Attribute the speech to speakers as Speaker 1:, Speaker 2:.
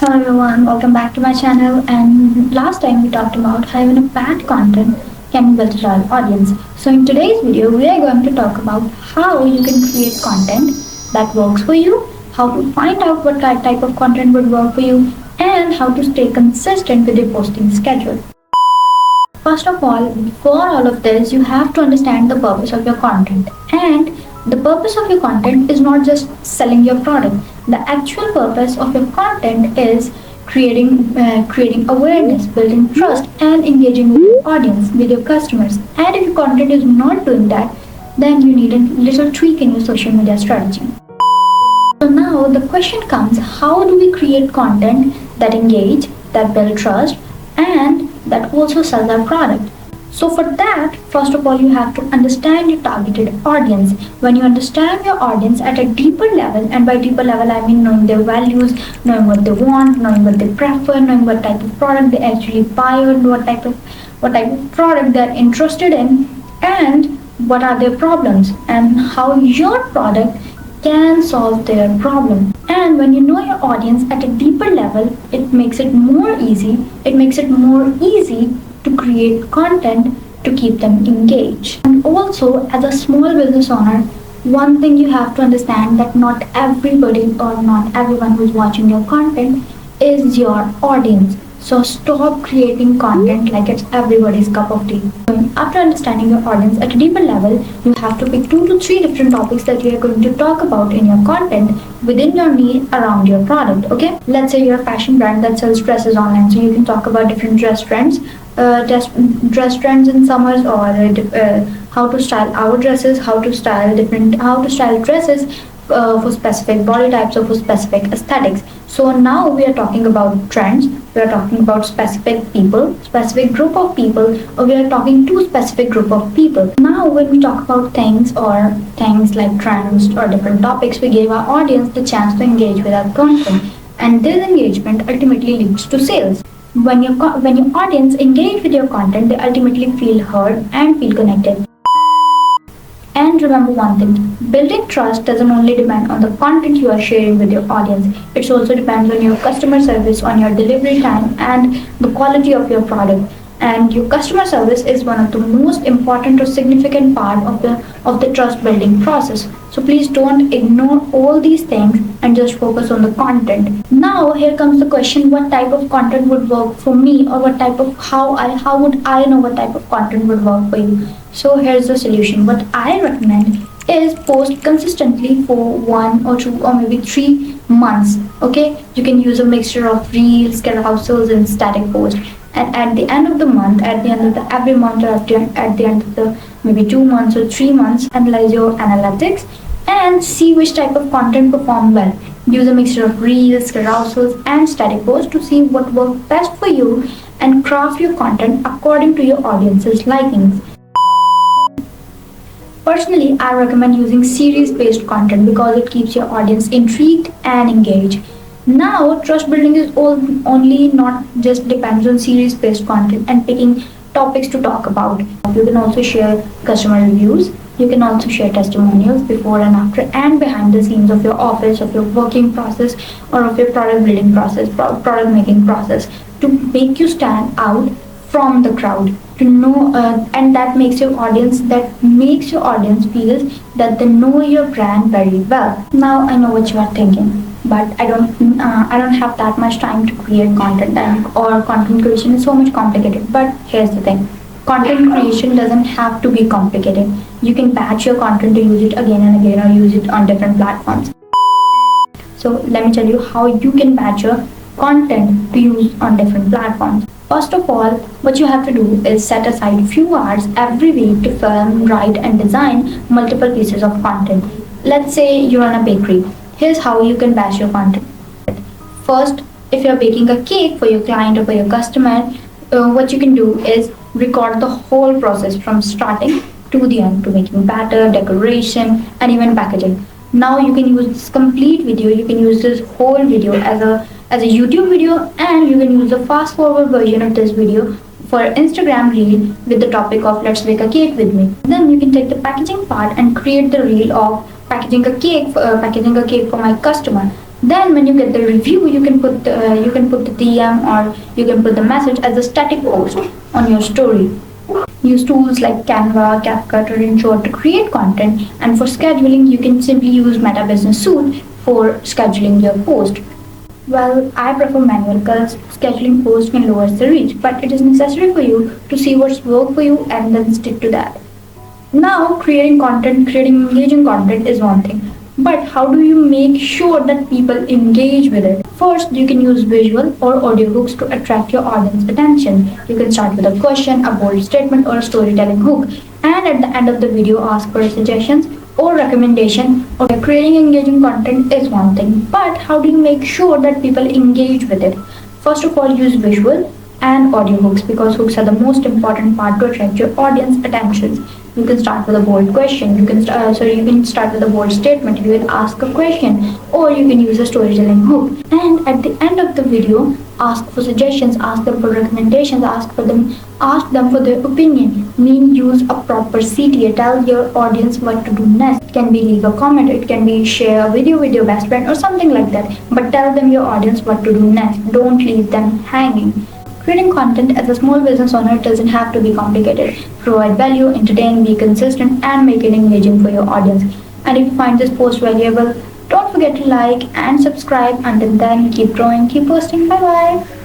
Speaker 1: Hello everyone, welcome back to my channel. And last time we talked about how even a bad content can build a loyal audience. So in today's video, we are going to talk about how you can create content that works for you, how to find out what type of content would work for you, and how to stay consistent with your posting schedule. First of all, before all of this, you have to understand the purpose of your content. And the purpose of your content is not just selling your product. The actual purpose of your content is creating awareness, building trust, and engaging with your audience, with your customers. And if your content is not doing that, then you need a little tweak in your social media strategy. So now the question comes, how do we create content that engage, that build trust, and that also sells our product? So for that, first of all, you have to understand your targeted audience. When you understand your audience at a deeper level, and by deeper level I mean knowing their values, knowing what they want, knowing what they prefer, knowing what type of product they actually buy, or what type of product they're interested in, and what are their problems, and how your product can solve their problem. And when you know your audience at a deeper level, it makes it more easy. It makes it more easy to create content to keep them engaged. And also, as a small business owner, one thing you have to understand that not everybody or not everyone who's watching your content is your audience. So stop creating content like it's everybody's cup of tea. After understanding your audience at a deeper level, you have to pick 2 to 3 different topics that you are going to talk about in your content within your niche around your product. Okay, let's say you're a fashion brand that sells dresses online, so you can talk about different dress trends, dress trends in summers, or how to style our dresses, how to style dresses for specific body types or for specific aesthetics. So now we are talking about trends, we are talking about specific people, specific group of people, or we are talking to specific group of people. Now when we talk about things like trends or different topics, we give our audience the chance to engage with our content, and this engagement ultimately leads to sales. When your audience engage with your content, they ultimately feel heard and feel connected. And remember one thing, building trust doesn't only depend on the content you are sharing with your audience, it also depends on your customer service, on your delivery time, and the quality of your product. And your customer service is one of the most important or significant part of the trust building process. So please don't ignore all these things and just focus on the content. Now here comes the question, what type of content would work for me, or how would I know what type of content would work for you? So here's the solution. What I recommend is post consistently for 1 or 2 or maybe 3 months. Okay, you can use a mixture of reels, carousels, and static posts. And at the end of the month, at the end of every month, or at the end of the maybe 2 months or 3 months, analyze your analytics and see which type of content perform well. Use a mixture of reels, carousels, and static posts to see what works best for you, and craft your content according to your audience's likings. Personally, I recommend using series-based content because it keeps your audience intrigued and engaged. Now, trust building is only not just depends on series-based content and picking topics to talk about. You can also share customer reviews. You can also share testimonials before and after and behind the scenes of your office, of your working process, or of your product building process, product making process, to make you stand out from the crowd. To know, and that makes your audience feels that they know your brand very well. Now I know what you are thinking, but I don't have that much time to create content, or content creation is so much complicated. But here's the thing, content creation doesn't have to be complicated. You can batch your content to use it again and again, or use it on different platforms. So let me tell you how you can batch your content to use on different platforms. First of all, what you have to do is set aside few hours every week to film, write, and design multiple pieces of content. Let's say you run a bakery. Here's how you can batch your content. First, if you're baking a cake for your client or for your customer, what you can do is record the whole process from starting to the end, to making batter, decoration, and even packaging. Now you can use this complete video, you can use this whole video as a YouTube video, and you can use a fast forward version of this video for Instagram reel with the topic of let's bake a cake with me. Then you can take the packaging part and create the reel of packaging a cake for my customer. Then when you get the review, you can put the DM or you can put the message as a static post on your story. Use tools like Canva, CapCut, or InShot to create content. And for scheduling, you can simply use Meta Business Suite for scheduling your post. Well, I prefer manual because scheduling posts can lower the reach, but it is necessary for you to see what's work for you and then stick to that. Now, creating engaging content is one thing, but how do you make sure that people engage with it? First, you can use visual or audio hooks to attract your audience attention. You can start with a question, a bold statement, or a storytelling hook, and at the end of the video, ask for suggestions or recommendation. Or creating engaging content is one thing, but how do you make sure that people engage with it? First of all, use visual and audio hooks because hooks are the most important part to attract your audience attention. You can start with a bold question. You can start with a bold statement. You will ask a question, or you can use a storytelling hook. And at the end of the video, ask for suggestions, ask them for recommendations, ask them for their opinion. Use a proper CTA. Tell your audience what to do next. It can be leave a comment. It can be share a video with your best friend or something like that. But tell them your audience what to do next. Don't leave them hanging. Creating content as a small business owner doesn't have to be complicated. Provide value, entertain, be consistent, and make it engaging for your audience. And if you find this post valuable, don't forget to like and subscribe. Until then, keep growing, keep posting. Bye bye.